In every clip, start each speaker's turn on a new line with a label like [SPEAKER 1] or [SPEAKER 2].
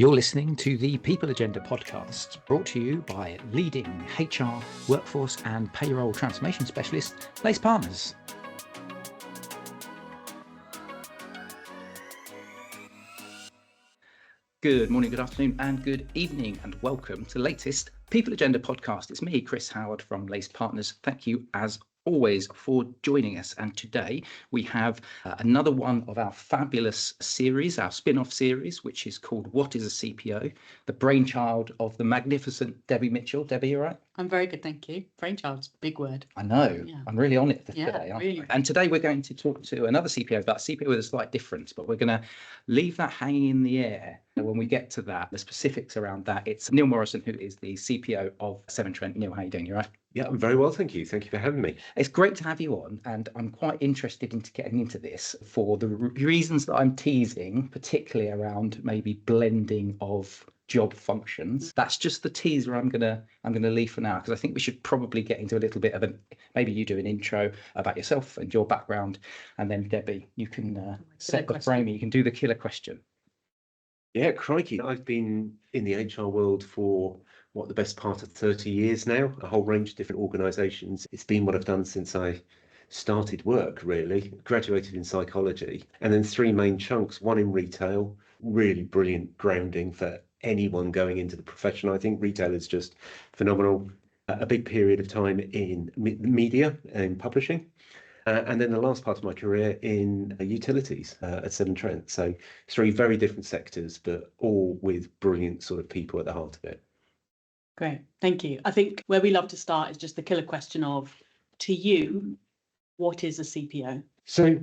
[SPEAKER 1] You're listening to the People Agenda podcast, brought to you by leading HR, workforce and payroll transformation specialist, Lace Partners. Good morning, good afternoon and good evening, and welcome to the latest People Agenda podcast. It's me, Chris Howard from Lace Partners. Thank you as always for joining us. And today we have another one of our fabulous series, our spin-off series, which is called What is a CPO? The brainchild of the magnificent Debbie Mitchell. Debbie, you all right?
[SPEAKER 2] I'm very good, thank you. Brainchild's a big word.
[SPEAKER 1] I know. Yeah. I'm really on it today.
[SPEAKER 2] Yeah, really.
[SPEAKER 1] And today we're going to talk to another CPO, but a CPO with a slight difference, but we're going to leave that hanging in the air. When we get to that, the specifics around that, it's Neil Morrison, who is the CPO of Severn Trent. Neil, how are you doing? You all right?
[SPEAKER 3] Yeah, I'm very well, thank you. Thank you for having me.
[SPEAKER 1] It's great to have you on, and I'm quite interested into getting into this for the reasons that I'm teasing, particularly around maybe blending of job functions. That's just the teaser I'm gonna leave for now, because I think we should probably get into a little bit of maybe you do an intro about yourself and your background, and then Debbie, you can set the frame. You can do the killer question.
[SPEAKER 3] Yeah, crikey. I've been in the HR world for the best part of 30 years now, a whole range of different organisations. It's been what I've done since I started work, really. Graduated in psychology, and then three main chunks, one in retail, really brilliant grounding for anyone going into the profession. I think retail is just phenomenal. A big period of time in media and publishing. And then the last part of my career in utilities at Severn Trent. So three very different sectors, but all with brilliant sort of people at the heart of it.
[SPEAKER 2] Great, thank you. I think where we love to start is just the killer question of, to you, what is a CPO?
[SPEAKER 3] So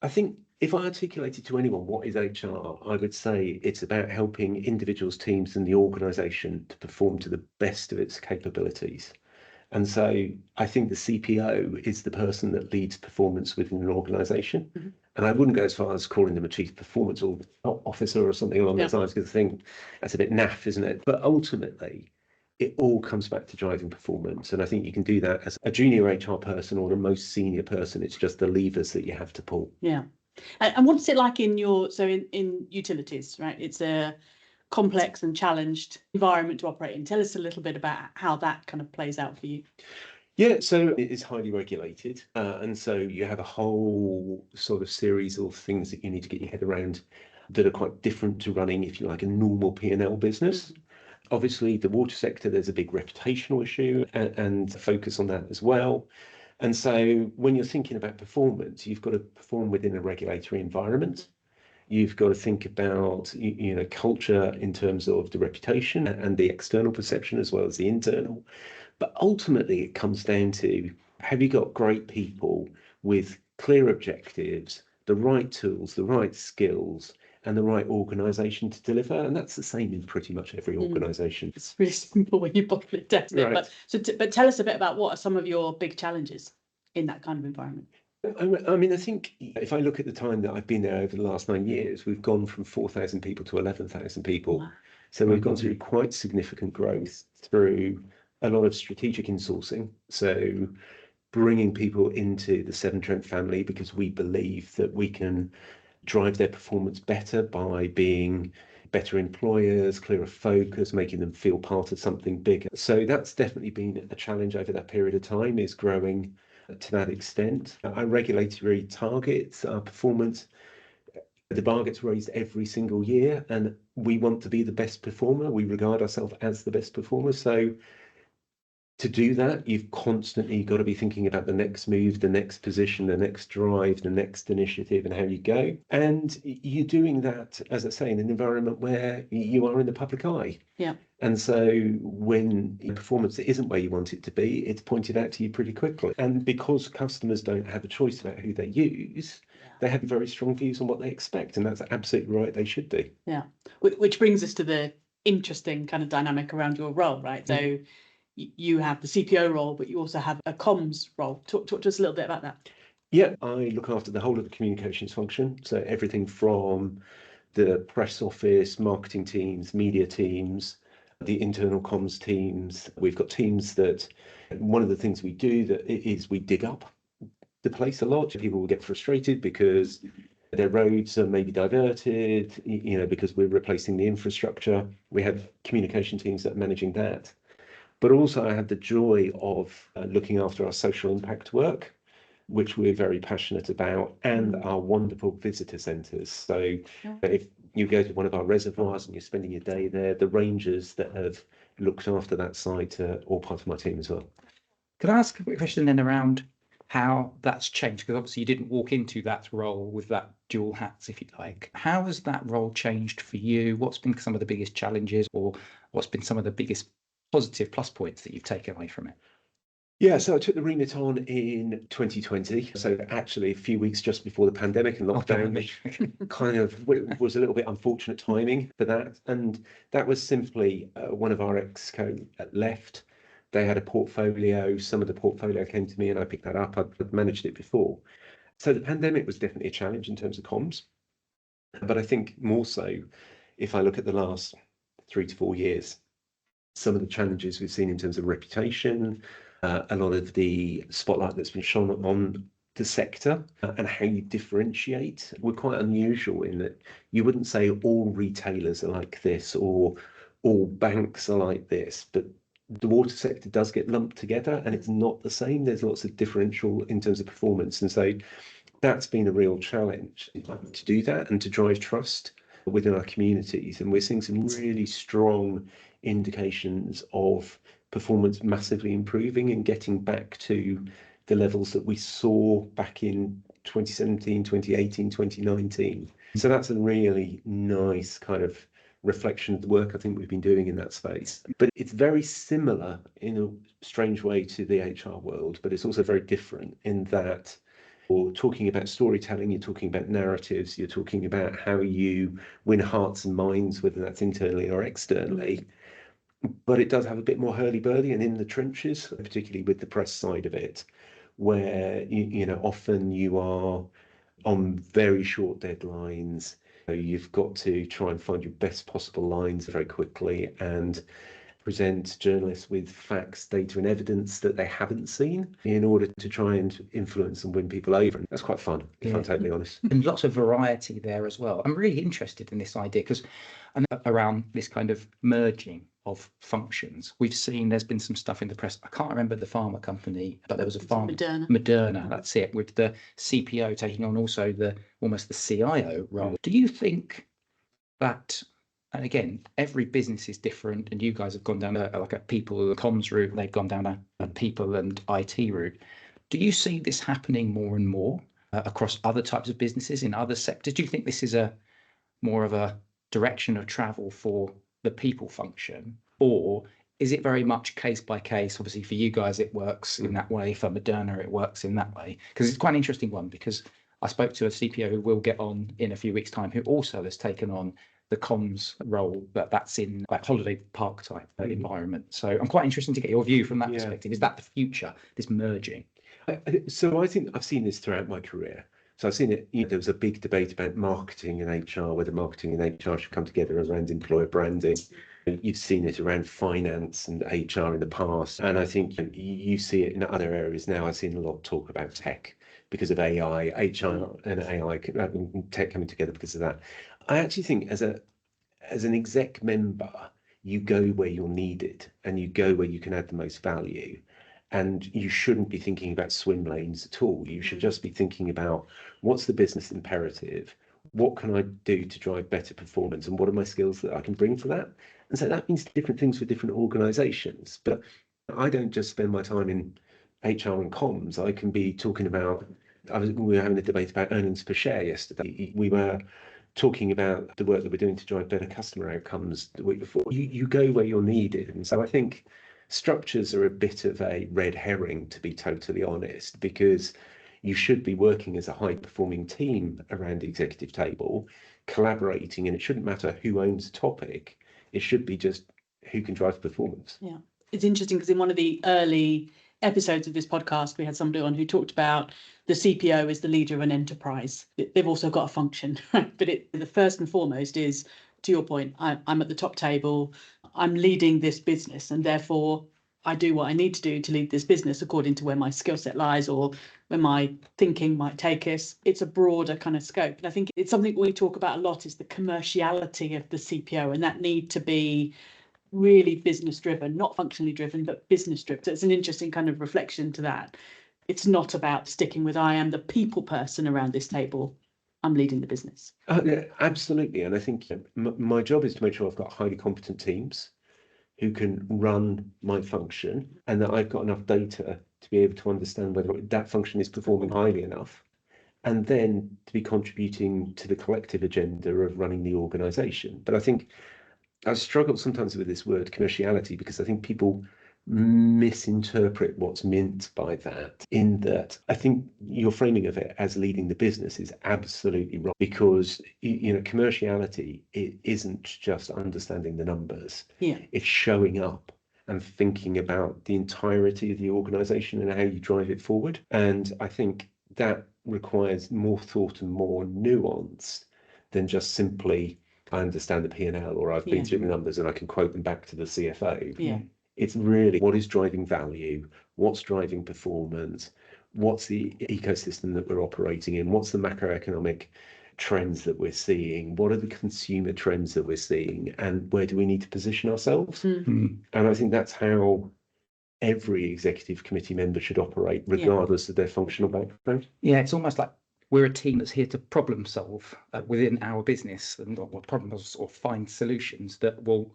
[SPEAKER 3] I think if I articulated to anyone what is HR, I would say it's about helping individuals, teams and the organisation to perform to the best of its capabilities. And so I think the CPO is the person that leads performance within an organisation. Mm-hmm. And I wouldn't go as far as calling them a chief performance officer or something along those lines, because I think that's a bit naff, isn't it? But ultimately, it all comes back to driving performance. And I think you can do that as a junior HR person or a most senior person. It's just the levers that you have to pull.
[SPEAKER 2] Yeah. And what's it like in utilities, right? It's a complex and challenged environment to operate in. Tell us a little bit about how that kind of plays out for you.
[SPEAKER 3] Yeah, so it is highly regulated. And so you have a whole sort of series of things that you need to get your head around that are quite different to running, if you like, a normal P&L business. Mm-hmm. Obviously, the water sector, there's a big reputational issue and focus on that as well. And so when you're thinking about performance, you've got to perform within a regulatory environment. You've got to think about, culture in terms of the reputation and the external perception as well as the internal. But ultimately, it comes down to, have you got great people with clear objectives, the right tools, the right skills, and the right organisation to deliver? And that's the same in pretty much every organisation.
[SPEAKER 2] It's really simple when you bottle it down.
[SPEAKER 3] Right.
[SPEAKER 2] But tell us a bit about what are some of your big challenges in that kind of environment.
[SPEAKER 3] I mean, I think if I look at the time that I've been there over the last 9 years, we've gone from 4,000 people to 11,000 people. Wow. So we've gone through quite significant growth through a lot of strategic insourcing. So bringing people into the Severn Trent family, because we believe that we can drive their performance better by being better employers, clearer focus, making them feel part of something bigger. So that's definitely been a challenge over that period of time, is growing to that extent. Our regulatory targets, our performance, the bar gets raised every single year, and we want to be the best performer. We regard ourselves as the best performer. So to do that, you've constantly got to be thinking about the next move, the next position, the next drive, the next initiative, and how you go. And you're doing that, as I say, in an environment where you are in the public eye.
[SPEAKER 2] Yeah.
[SPEAKER 3] And so when your performance isn't where you want it to be, it's pointed out to you pretty quickly. And because customers don't have a choice about who they use, they have very strong views on what they expect. And that's absolutely right, they should do.
[SPEAKER 2] Yeah. Which brings us to the interesting kind of dynamic around your role, right? Mm-hmm. So you have the CPO role, but you also have a comms role. Talk to us a little bit about that.
[SPEAKER 3] Yeah, I look after the whole of the communications function. So everything from the press office, marketing teams, media teams, the internal comms teams. We've got teams that, one of the things we do that is we dig up the place a lot. People will get frustrated because Their roads are maybe diverted, because we're replacing the infrastructure. We have communication teams that are managing that. But also I have the joy of looking after our social impact work, which we're very passionate about, and our wonderful visitor centres. So if you go to one of our reservoirs and you're spending your day there, the rangers that have looked after that site are all part of my team as well.
[SPEAKER 1] Can I ask a quick question then around how that's changed? Because obviously you didn't walk into that role with that dual hats, if you like. How has that role changed for you? What's been some of the biggest challenges, or what's been some of the biggest positive plus points that you've taken away from it?
[SPEAKER 3] Yeah, so I took the remit on in 2020. So actually a few weeks just before the pandemic and lockdown, which kind of was a little bit unfortunate timing for that. And that was simply one of our exco left. They had a portfolio. Some of the portfolio came to me and I picked that up. I'd managed it before. So the pandemic was definitely a challenge in terms of comms. But I think more so, if I look at the last 3 to 4 years, some of the challenges we've seen in terms of reputation, a lot of the spotlight that's been shone on the sector and how you differentiate were quite unusual in that you wouldn't say all retailers are like this or all banks are like this, but the water sector does get lumped together and it's not the same. There's lots of differential in terms of performance. And so that's been a real challenge to do that and to drive trust within our communities. And we're seeing some really strong indications of performance massively improving and getting back to the levels that we saw back in 2017, 2018, 2019. So that's a really nice kind of reflection of the work I think we've been doing in that space. But it's very similar in a strange way to the HR world, but it's also very different in that you're talking about storytelling, you're talking about narratives, you're talking about how you win hearts and minds, whether that's internally or externally. But it does have a bit more hurly-burly and in the trenches, particularly with the press side of it, where often you are on very short deadlines. You've got to try and find your best possible lines very quickly and present journalists with facts, data and evidence that they haven't seen in order to try and influence and win people over. And that's quite fun, if I'm totally honest.
[SPEAKER 1] And lots of variety there as well. I'm really interested in this idea because around this kind of merging of functions. We've seen there's been some stuff in the press. I can't remember the pharma company, but there was a pharma Moderna, that's it, with the CPO taking on also almost the CIO role. Do you think that, and again, every business is different, and you guys have gone down like a people comms route, they've gone down a people and IT route. Do you see this happening more and more across other types of businesses in other sectors? Do you think this is more of a direction of travel for the people function, or is it very much case by case? Obviously for you guys it works in that way, for Moderna it works in that way, because it's quite an interesting one, because I spoke to a CPO who will get on in a few weeks' time, who also has taken on the comms role, that's in like holiday park type environment. So I'm quite interested to get your view from that perspective. Is that the future, this merging?
[SPEAKER 3] So I think I've seen this throughout my career. So I've seen it, there was a big debate about marketing and HR, whether marketing and HR should come together around employer branding. You've seen it around finance and HR in the past. And I think you see it in other areas now. I've seen a lot of talk about tech because of AI, HR and AI, tech coming together because of that. I actually think as an exec member, you go where you're needed and you go where you can add the most value. And you shouldn't be thinking about swim lanes at all. You should just be thinking about what's the business imperative? What can I do to drive better performance? And what are my skills that I can bring for that? And so that means different things for different organizations. But I don't just spend my time in HR and comms. I can be talking about, we were having a debate about earnings per share yesterday. We were talking about the work that we're doing to drive better customer outcomes the week before. You go where you're needed. And so I think structures are a bit of a red herring, to be totally honest, because you should be working as a high performing team around the executive table, collaborating, and it shouldn't matter who owns a topic. It should be just who can drive performance.
[SPEAKER 2] Yeah, it's interesting because in one of the early episodes of this podcast, we had somebody on who talked about the CPO is the leader of an enterprise. They've also got a function, right? But the first and foremost is, to your point, I'm at the top table, I'm leading this business, and therefore I do what I need to do to lead this business according to where my skill set lies or where my thinking might take us. It's a broader kind of scope. And I think it's something we talk about a lot, is the commerciality of the CPO, and that need to be really business driven, not functionally driven, but business driven. So it's an interesting kind of reflection to that. It's not about sticking with, I am the people person around this table, I'm leading the business.
[SPEAKER 3] Yeah, absolutely. And I think my job is to make sure I've got highly competent teams who can run my function, and that I've got enough data to be able to understand whether that function is performing highly enough, and then to be contributing to the collective agenda of running the organisation. But I think I struggle sometimes with this word commerciality, because I think people misinterpret what's meant by that, in that I think your framing of it as leading the business is absolutely wrong, because commerciality, it isn't just understanding the numbers. It's showing up and thinking about the entirety of the organization and how you drive it forward. And I think that requires more thought and more nuance than just simply, I understand the P&L, or I've been through the numbers and I can quote them back to the CFO. It's really what is driving value, what's driving performance, what's the ecosystem that we're operating in, what's the macroeconomic trends that we're seeing, what are the consumer trends that we're seeing, and where do we need to position ourselves? And I think that's how every executive committee member should operate, regardless of their functional background.
[SPEAKER 1] Yeah, it's almost like we're a team that's here to problem solve within our business, and or problems, or find solutions that will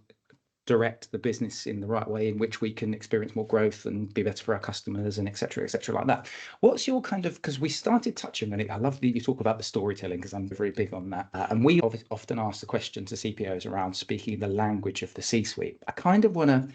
[SPEAKER 1] direct the business in the right way, in which we can experience more growth and be better for our customers, and et cetera, like that. What's your kind of, because we started touching on it, I love that you talk about the storytelling, because I'm very big on that. And we often ask the question to CPOs around speaking the language of the C-suite. I kind of want to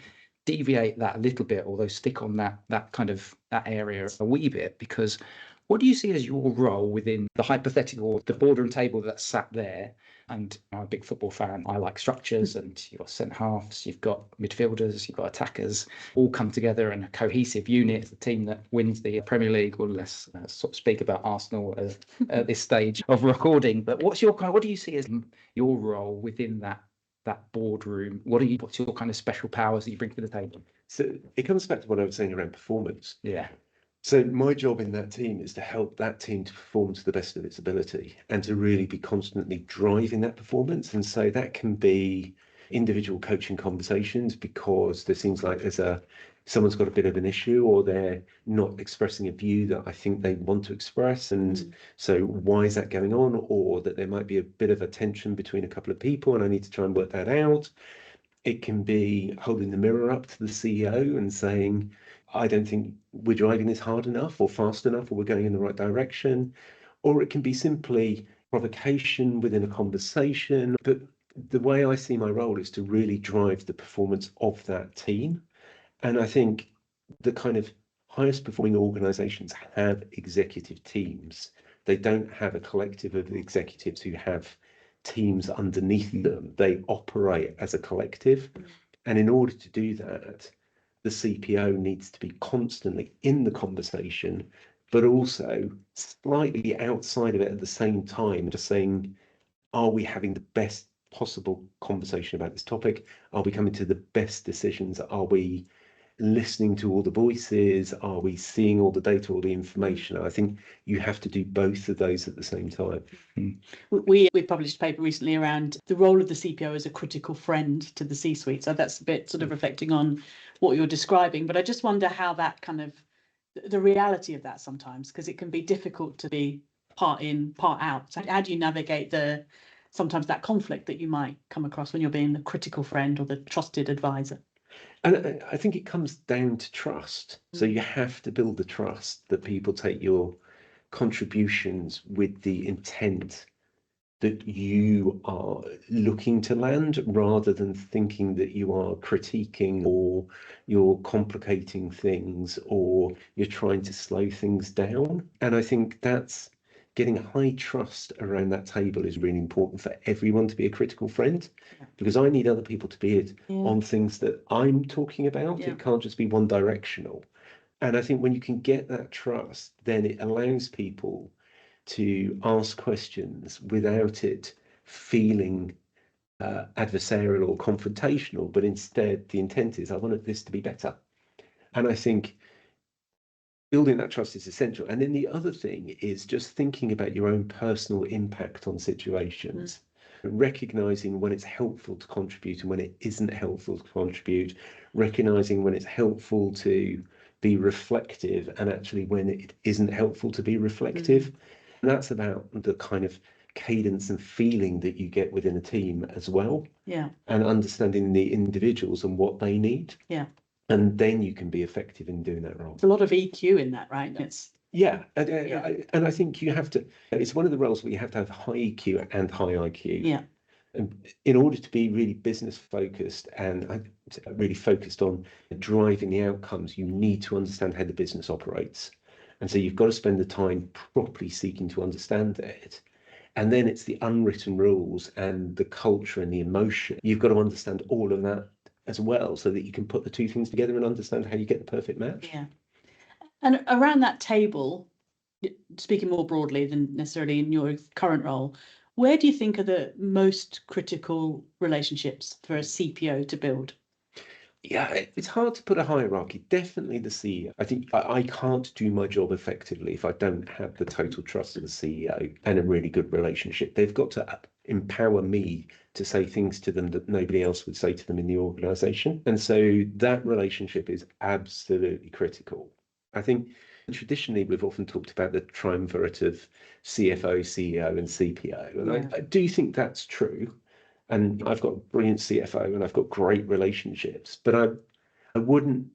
[SPEAKER 1] deviate that a little bit, although stick on that kind of that area a wee bit, because what do you see as your role within the hypothetical, the boardroom table that's sat there? And I'm a big football fan. I like structures, and you've got centre halves, you've got midfielders, you've got attackers, all come together in a cohesive unit. The team that wins the Premier League. Well, let's sort of speak about Arsenal at this stage of recording. But what do you see as your role within that boardroom? What's your kind of special powers that you bring to the table?
[SPEAKER 3] So it comes back to what I was saying around performance.
[SPEAKER 1] Yeah.
[SPEAKER 3] So my job in that team is to help that team to perform to the best of its ability, and to really be constantly driving that performance. And so that can be individual coaching conversations, because there seems like someone's got a bit of an issue, or they're not expressing a view that I think they want to express. And so why is that going on? Or that there might be a bit of a tension between a couple of people, and I need to try and work that out. It can be holding the mirror up to the CEO and saying, I don't think we're driving this hard enough or fast enough, or we're going in the right direction. Or it can be simply provocation within a conversation. But the way I see my role is to really drive the performance of that team. And I think the kind of highest performing organizations have executive teams. They don't have a collective of executives who have teams underneath them. They operate as a collective. And in order to do that, the CPO needs to be constantly in the conversation, but also slightly outside of it at the same time, just saying, are we having the best possible conversation about this topic? Are we coming to the best decisions? Are we listening to all the voices? Are we seeing all the data, all the information? I think you have to do both of those at the same time.
[SPEAKER 2] We published a paper recently around the role of the CPO as a critical friend to the C-suite. So that's a bit sort of reflecting on what you're describing. But I just wonder how that kind of, the reality of that sometimes, because it can be difficult to be part in, part out. So how do you navigate sometimes that conflict that you might come across when you're being the critical friend or the trusted advisor?
[SPEAKER 3] And I think it comes down to trust. So you have to build the trust that people take your contributions with the intent that you are looking to land, rather than thinking that you are critiquing, or you're complicating things, or you're trying to slow things down. And I think that's getting high trust around that table is really important for everyone to be a critical friend, because I need other people to be on things that I'm talking about. It can't just be one directional. And I think when you can get that trust, then it allows people to ask questions without it feeling adversarial or confrontational, but instead the intent is, I want this to be better. And I think building that trust is essential. And then the other thing is just thinking about your own personal impact on situations, recognizing when it's helpful to contribute and when it isn't helpful to contribute, recognizing when it's helpful to be reflective and actually when it isn't helpful to be reflective. And that's about the kind of cadence and feeling that you get within a team as well.
[SPEAKER 2] Yeah.
[SPEAKER 3] And understanding the individuals and what they need.
[SPEAKER 2] Yeah.
[SPEAKER 3] And then you can be effective in doing that role.
[SPEAKER 2] There's a lot of EQ in that, right? It's
[SPEAKER 3] and I think you have to, it's one of the roles where you have to have high EQ and high IQ.
[SPEAKER 2] Yeah.
[SPEAKER 3] And in order to be really business focused and really focused on driving the outcomes, you need to understand how the business operates. And so you've got to spend the time properly seeking to understand it. And then it's the unwritten rules and the culture and the emotion. You've got to understand all of that as well, so that you can put the two things together and understand how you get the perfect match.
[SPEAKER 2] Yeah. And around that table, speaking more broadly than necessarily in your current role, where do you think are the most critical relationships for a CPO to build?
[SPEAKER 3] Yeah, it's hard to put a hierarchy. Definitely the CEO. I think I can't do my job effectively if I don't have the total trust of the CEO and a really good relationship. They've got to empower me to say things to them that nobody else would say to them in the organisation. And so that relationship is absolutely critical. I think traditionally we've often talked about the triumvirate of CFO, CEO and CPO. And I do think that's true. And I've got a brilliant CFO and I've got great relationships, but I wouldn't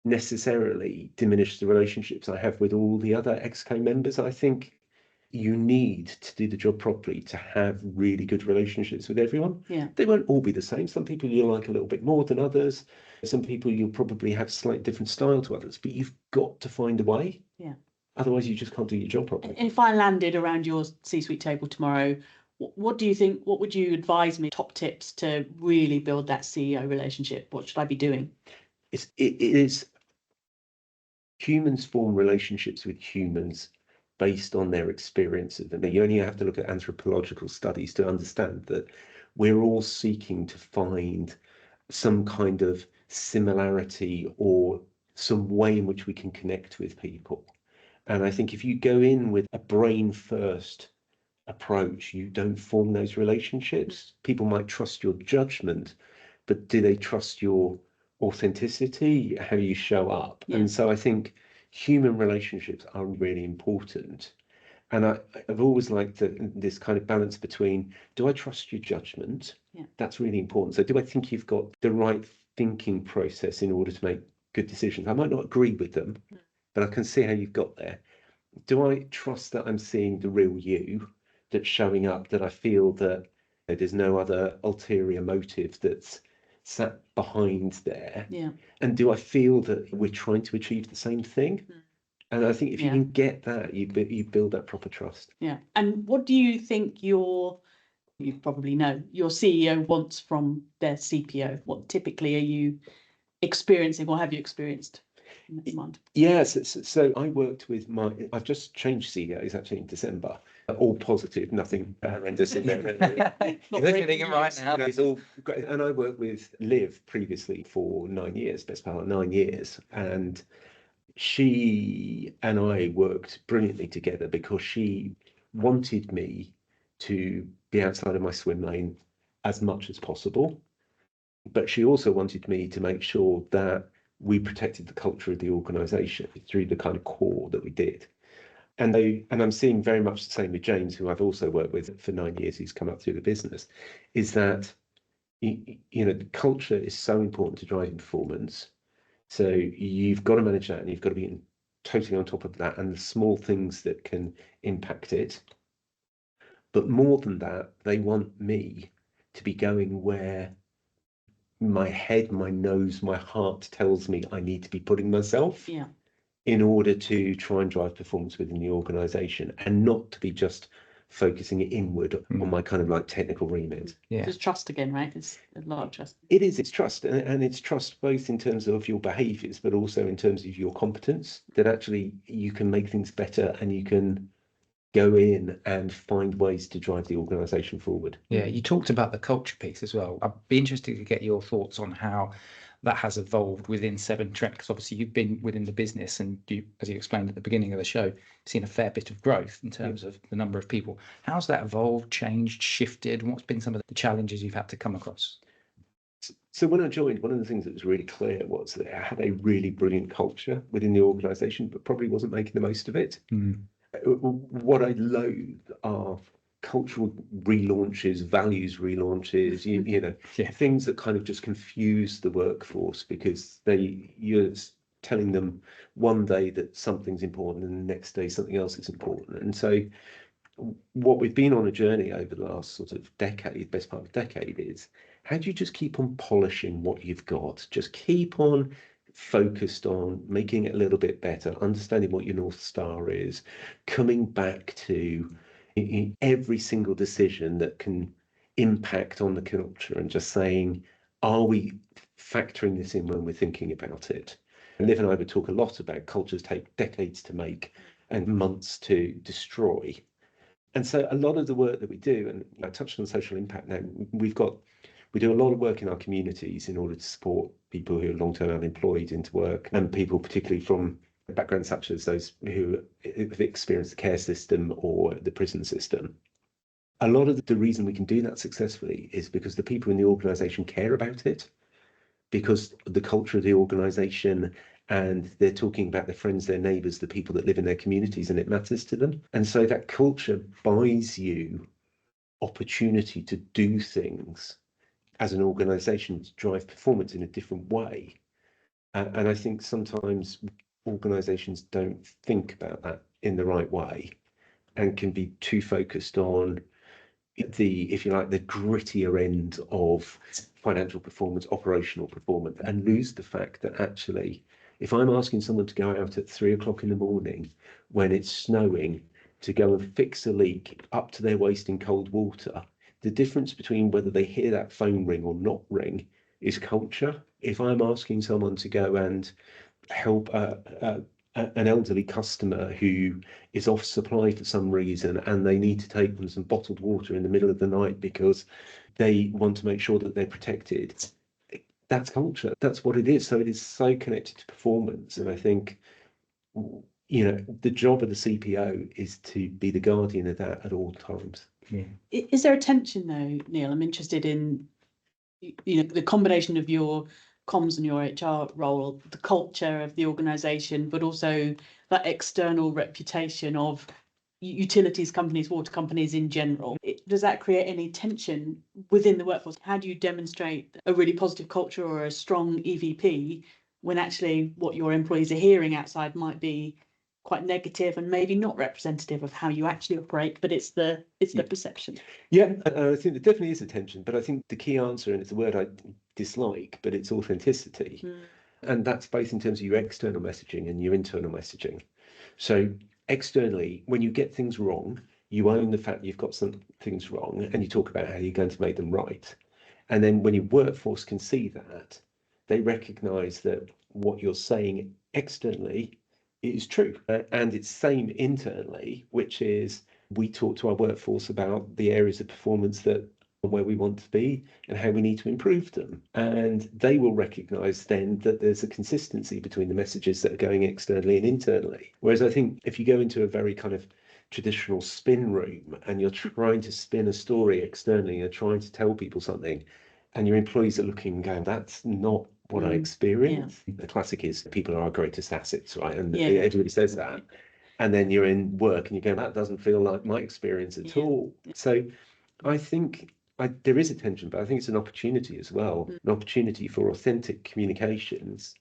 [SPEAKER 3] necessarily diminish the relationships I have with all the other ExCo members. I think you need to do the job properly to have really good relationships with everyone.
[SPEAKER 2] Yeah.
[SPEAKER 3] They won't all be the same. Some people you'll like a little bit more than others. Some people you'll probably have slightly different style to others, but you've got to find a way.
[SPEAKER 2] Yeah.
[SPEAKER 3] Otherwise you just can't do your job properly.
[SPEAKER 2] And if I landed around your C-suite table tomorrow, what do you think, what would you advise me, top tips to really build that CEO relationship? What should I be doing?
[SPEAKER 3] It is humans form relationships with humans based on their experiences. And you only have to look at anthropological studies to understand that we're all seeking to find some kind of similarity or some way in which we can connect with people. And I think if you go in with a brain first approach, you don't form those relationships. People might trust your judgment, but do they trust your authenticity, how you show up?
[SPEAKER 2] Yeah.
[SPEAKER 3] And so I think human relationships are really important. And I've always liked this kind of balance between, do I trust your judgment?
[SPEAKER 2] Yeah.
[SPEAKER 3] That's really important. So do I think you've got the right thinking process in order to make good decisions? I might not agree with them, but I can see how you've got there. Do I trust that I'm seeing the real you that's showing up, that I feel that there's no other ulterior motive that's sat behind there?
[SPEAKER 2] Yeah.
[SPEAKER 3] And do I feel that we're trying to achieve the same thing? And I think if you can get that, you build that proper trust.
[SPEAKER 2] Yeah. And what do you think you probably know, your CEO wants from their CPO? What typically are you experiencing or have you experienced?
[SPEAKER 3] Yes, so I worked with I've just changed CEOs actually in December. All positive, nothing horrendous in there.
[SPEAKER 1] You're looking at right now.
[SPEAKER 3] It's all great. And I worked with Liv previously for 9 years, best part of 9 years. And she and I worked brilliantly together because she wanted me to be outside of my swim lane as much as possible. But she also wanted me to make sure that we protected the culture of the organisation through the kind of core that we did. And I'm seeing very much the same with James, who I've also worked with for 9 years, who's come up through the business, is that the culture is so important to driving performance. So you've got to manage that and you've got to be totally on top of that and the small things that can impact it. But more than that, they want me to be going where my head, my nose, my heart tells me I need to be putting myself in order to try and drive performance within the organisation, and not to be just focusing inward on my kind of like technical remit.
[SPEAKER 2] Yeah. It's trust again, right? It's a lot of trust.
[SPEAKER 3] It's trust, and it's trust both in terms of your behaviours, but also in terms of your competence, that actually you can make things better and you can go in and find ways to drive the organisation forward.
[SPEAKER 1] Yeah, you talked about the culture piece as well. I'd be interested to get your thoughts on how that has evolved within Severn Trent, because obviously you've been within the business and you, as you explained at the beginning of the show, seen a fair bit of growth in terms of the number of people. How's that evolved, changed, shifted? And what's been some of the challenges you've had to come across?
[SPEAKER 3] So when I joined, one of the things that was really clear was that I had a really brilliant culture within the organisation, but probably wasn't making the most of it. What I loathe are cultural relaunches, values relaunches, you know, things that kind of just confuse the workforce, because you're telling them one day that something's important and the next day something else is important. And so what we've been on a journey over the last sort of decade, best part of a decade, is how do you just keep on polishing what you've got? Just keep on focused on making it a little bit better, understanding what your North Star is, coming back to in every single decision that can impact on the culture, and just saying, are we factoring this in when we're thinking about it? And Liv and I would talk a lot about cultures take decades to make and months to destroy. And so a lot of the work that we do, and I touched on social impact now, we do a lot of work in our communities in order to support people who are long-term unemployed into work, and people particularly from backgrounds such as those who have experienced the care system or the prison system. A lot of the reason we can do that successfully is because the people in the organisation care about it, because the culture of the organisation, and they're talking about their friends, their neighbours, the people that live in their communities, and it matters to them. And so that culture buys you opportunity to do things as an organisation to drive performance in a different way. And I think sometimes organisations don't think about that in the right way, and can be too focused on the, if you like, the grittier end of financial performance, operational performance, and lose the fact that actually, if I'm asking someone to go out at 3 o'clock in the morning when it's snowing to go and fix a leak up to their waist in cold water, the difference between whether they hear that phone ring or not ring is culture. If I'm asking someone to go and help an elderly customer who is off supply for some reason, and they need to take them some bottled water in the middle of the night because they want to make sure that they're protected, that's culture. That's what it is. So it is so connected to performance. And I think, you know, the job of the CPO is to be the guardian of that at all times.
[SPEAKER 2] Yeah. Is there a tension though, Neil? I'm interested in, you know, the combination of your comms and your HR role, the culture of the organisation, but also that external reputation of utilities companies, water companies in general. Does that create any tension within the workforce? How do you demonstrate a really positive culture or a strong EVP when actually what your employees are hearing outside might be quite negative and maybe not representative of how you actually operate, but it's the perception?
[SPEAKER 3] Yeah, I think there definitely is a tension, but I think the key answer, and it's a word I dislike, but it's authenticity. And that's both in terms of your external messaging and your internal messaging. So externally, when you get things wrong, you own the fact you've got some things wrong, and you talk about how you're going to make them right. And then when your workforce can see that, they recognise that what you're saying externally is true. And it's same internally, which is we talk to our workforce about the areas of performance that where we want to be and how we need to improve them. And they will recognise then that there's a consistency between the messages that are going externally and internally. Whereas I think if you go into a very kind of traditional spin room and you're trying to spin a story externally, you're trying to tell people something, and your employees are looking and going, that's not what I experience. Yeah. The classic is people are our greatest assets, right? And everybody says that. And then you're in work and you go, that doesn't feel like my experience at all. So I think there is a tension, but I think it's an opportunity as well, an opportunity for authentic communications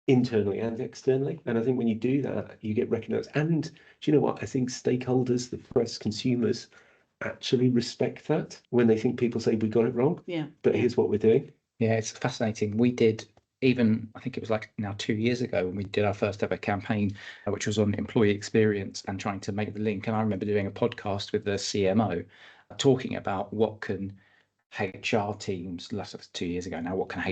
[SPEAKER 3] internally and externally. And I think when you do that, you get recognised. And do you know what? I think stakeholders, the press, consumers actually respect that when they think people say we got it wrong. Yeah. But here's what we're doing.
[SPEAKER 1] Yeah, it's fascinating. We did, even I think it was like now 2 years ago, when we did our first ever campaign, which was on employee experience and trying to make the link. And I remember doing a podcast with the CMO talking about what can HR teams, that's 2 years ago now, what can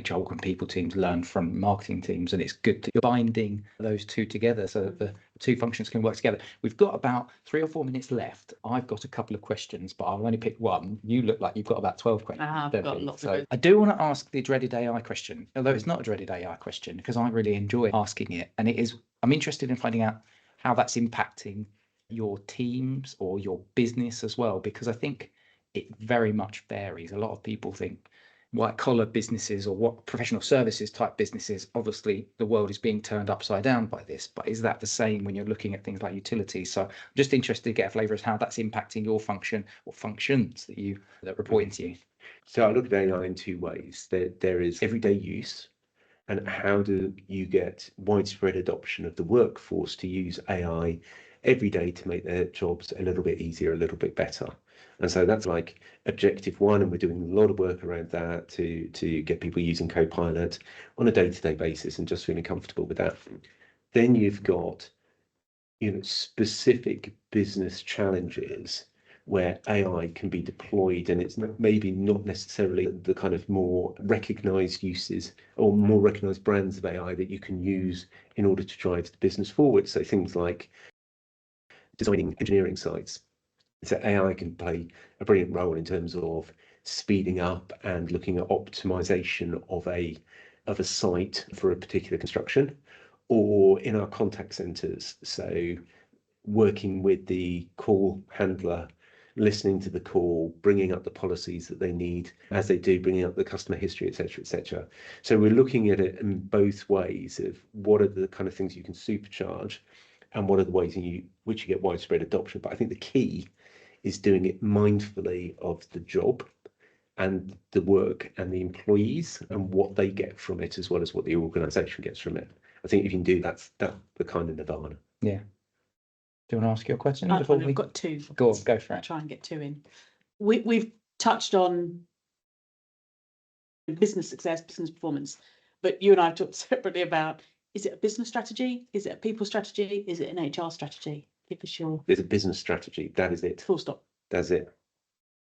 [SPEAKER 1] people teams learn from marketing teams? And it's good that you're binding those two together so that the two functions can work together. We've got about 3 or 4 minutes left. I've got a couple of questions, but I'll only pick one. You look like you've got about 12 questions.
[SPEAKER 2] I've got lots of
[SPEAKER 1] So I do want to ask the dreaded AI question, although it's not a dreaded AI question because I really enjoy asking it. And I'm interested in finding out how that's impacting your teams or your business as well, because I think it very much varies. A lot of people think white collar businesses or what professional services type businesses, obviously the world is being turned upside down by this, but is that the same when you're looking at things like utilities? So I'm just interested to get a flavour as how that's impacting your function or functions that report into you.
[SPEAKER 3] So I look at AI in two ways. There is everyday use, and how do you get widespread adoption of the workforce to use AI every day to make their jobs a little bit easier, a little bit better. And so that's like objective one, and we're doing a lot of work around that to get people using Copilot on a day-to-day basis and just feeling comfortable with that. Then you've got, specific business challenges where AI can be deployed, and it's maybe not necessarily the kind of more recognized uses or more recognized brands of AI that you can use in order to drive the business forward. So things like designing engineering sites. So AI can play a brilliant role in terms of speeding up and looking at optimization of a site for a particular construction, or in our contact centers. So working with the call handler, listening to the call, bringing up the policies that they need as they do, bringing up the customer history, etc., etc. So we're looking at it in both ways of what are the kind of things you can supercharge and what are the ways in which you get widespread adoption. But I think the key is doing it mindfully of the job and the work and the employees and what they get from it, as well as what the organization gets from it. I think if you can do that's the kind of nirvana.
[SPEAKER 1] Yeah. Do you want to ask your question?
[SPEAKER 2] I've got two.
[SPEAKER 1] Go on, go for
[SPEAKER 2] I'll
[SPEAKER 1] it.
[SPEAKER 2] try and get two in. We've touched on business success, business performance, but you and I have talked separately about, is it a business strategy? Is it a people strategy? Is it an HR strategy? Give us your...
[SPEAKER 3] There's a business strategy. That is it.
[SPEAKER 2] Full stop.
[SPEAKER 3] That's it.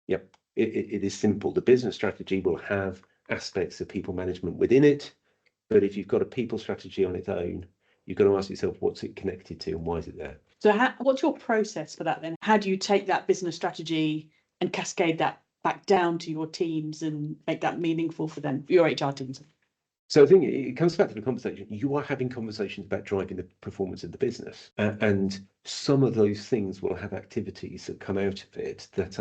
[SPEAKER 3] Yep. It is simple. The business strategy will have aspects of people management within it, but if you've got a people strategy on its own, you've got to ask yourself, what's it connected to and why is it there?
[SPEAKER 2] So what's your process for that then? How do you take that business strategy and cascade that back down to your teams and make that meaningful for them, your HR teams?
[SPEAKER 3] So I think it comes back to the conversation. You are having conversations about driving the performance of the business. And some of those things will have activities that come out of it that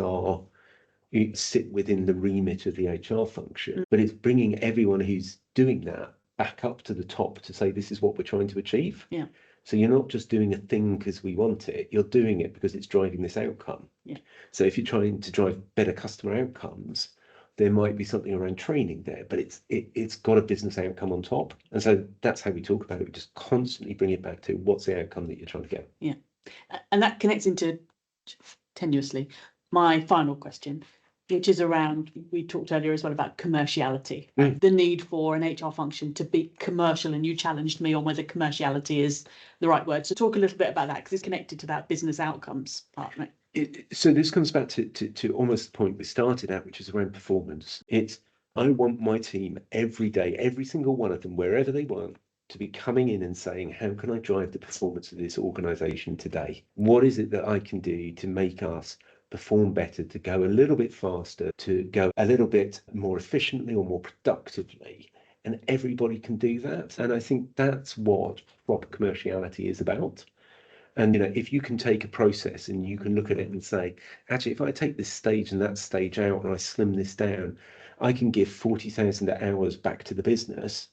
[SPEAKER 3] sit within the remit of the HR function. But it's bringing everyone who's doing that back up to the top to say, this is what we're trying to achieve.
[SPEAKER 2] Yeah.
[SPEAKER 3] So you're not just doing a thing because we want it, you're doing it because it's driving this outcome.
[SPEAKER 2] Yeah.
[SPEAKER 3] So if you're trying to drive better customer outcomes, there might be something around training there, but it's got a business outcome on top. And so that's how we talk about it. We just constantly bring it back to what's the outcome that you're trying to get.
[SPEAKER 2] Yeah. And that connects into tenuously my final question, which is around, we talked earlier as well about commerciality, the need for an HR function to be commercial, and you challenged me on whether commerciality is the right word. So talk a little bit about that, because it's connected to that business outcomes part, right?
[SPEAKER 3] So this comes back to almost the point we started at, which is around performance. I want my team every day, every single one of them, wherever they want, to be coming in and saying, how can I drive the performance of this organization today? What is it that I can do to make us perform better, to go a little bit faster, to go a little bit more efficiently or more productively? And everybody can do that. And I think that's what proper commerciality is about. And, if you can take a process and you can look at it and say, actually, if I take this stage and that stage out and I slim this down, I can give 40,000 hours back to the business.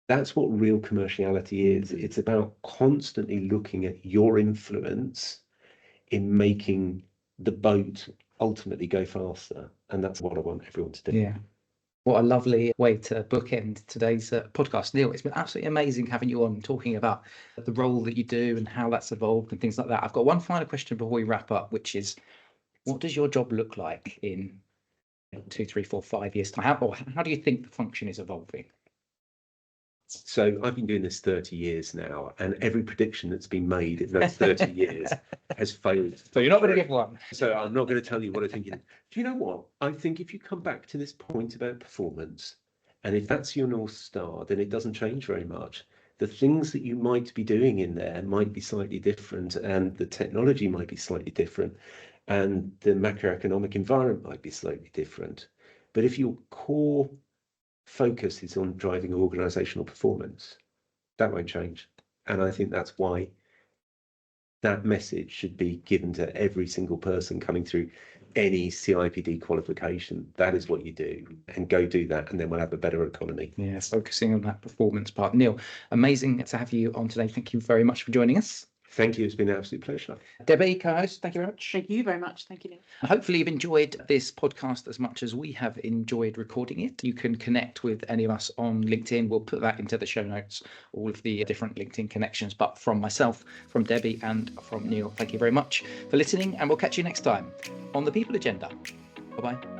[SPEAKER 3] That's what real commerciality is. It's about constantly looking at your influence in making the boat ultimately go faster. And that's what I want everyone to do.
[SPEAKER 1] Yeah. What a lovely way to bookend today's podcast. Neil, it's been absolutely amazing having you on, talking about the role that you do and how that's evolved and things like that. I've got one final question before we wrap up, which is, what does your job look like in 2, 3, 4, 5 years time? How do you think the function is evolving?
[SPEAKER 3] So I've been doing this 30 years now, and every prediction that's been made in those 30 years has failed.
[SPEAKER 1] So you're not going to give one.
[SPEAKER 3] So I'm not going to tell you what I think. Do you know what? I think if you come back to this point about performance, and if that's your North Star, then it doesn't change very much. The things that you might be doing in there might be slightly different, and the technology might be slightly different, and the macroeconomic environment might be slightly different. But if your core focus is on driving organisational performance, that won't change. And I think that's why that message should be given to every single person coming through any CIPD qualification. That is what you do, and go do that, and then we'll have a better economy.
[SPEAKER 1] Yeah, focusing on that performance part. Neil, amazing to have you on today. Thank you very much for joining us.
[SPEAKER 3] Thank you. It's been an absolute pleasure.
[SPEAKER 1] Debbie, co-host, thank you very much.
[SPEAKER 2] Thank you very much. Thank you, Neil.
[SPEAKER 1] Hopefully you've enjoyed this podcast as much as we have enjoyed recording it. You can connect with any of us on LinkedIn. We'll put that into the show notes, all of the different LinkedIn connections. But from myself, from Debbie and from Neil, thank you very much for listening, and we'll catch you next time on The People Agenda. Bye-bye.